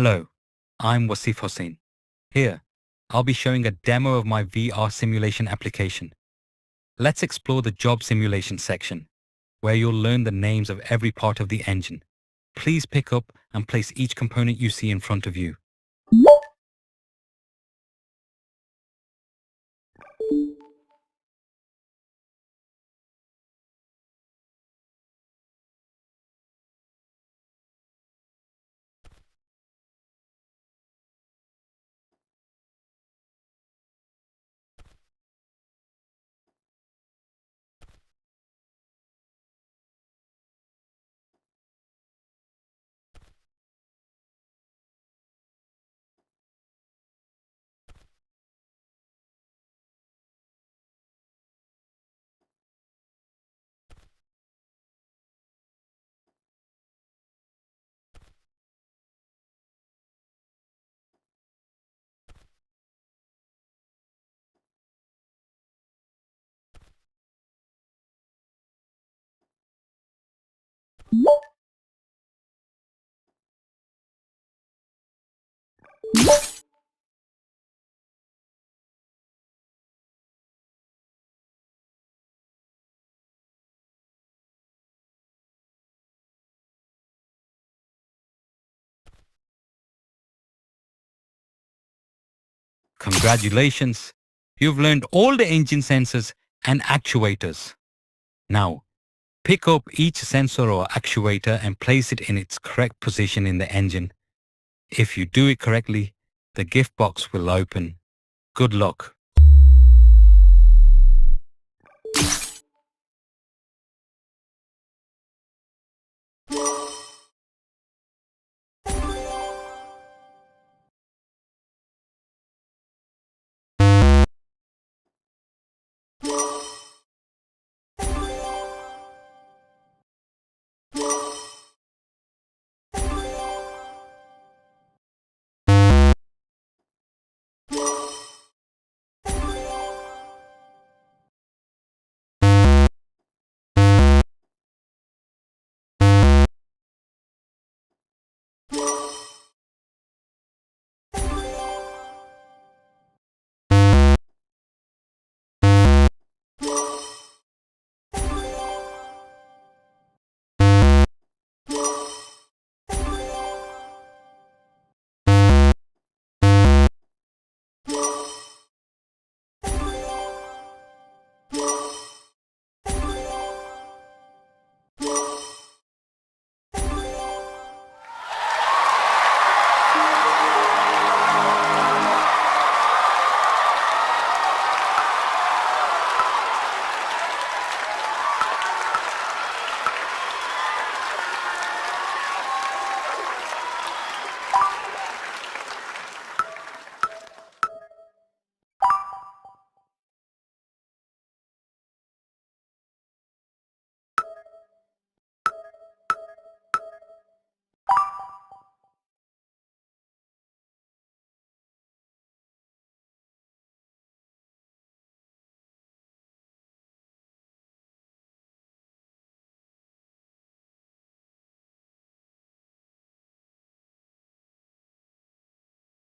Hello, I'm Wasif Hossain. Here, I'll be showing a demo of my VR simulation application. Let's explore the job simulation section, where you'll learn the names of every part of the engine. Please pick up and place each component you see in front of you. Congratulations! You've learned all the engine sensors and actuators. Now, pick up each sensor or actuator and place it in its correct position in the engine. If you do it correctly, the gift box will open. Good luck!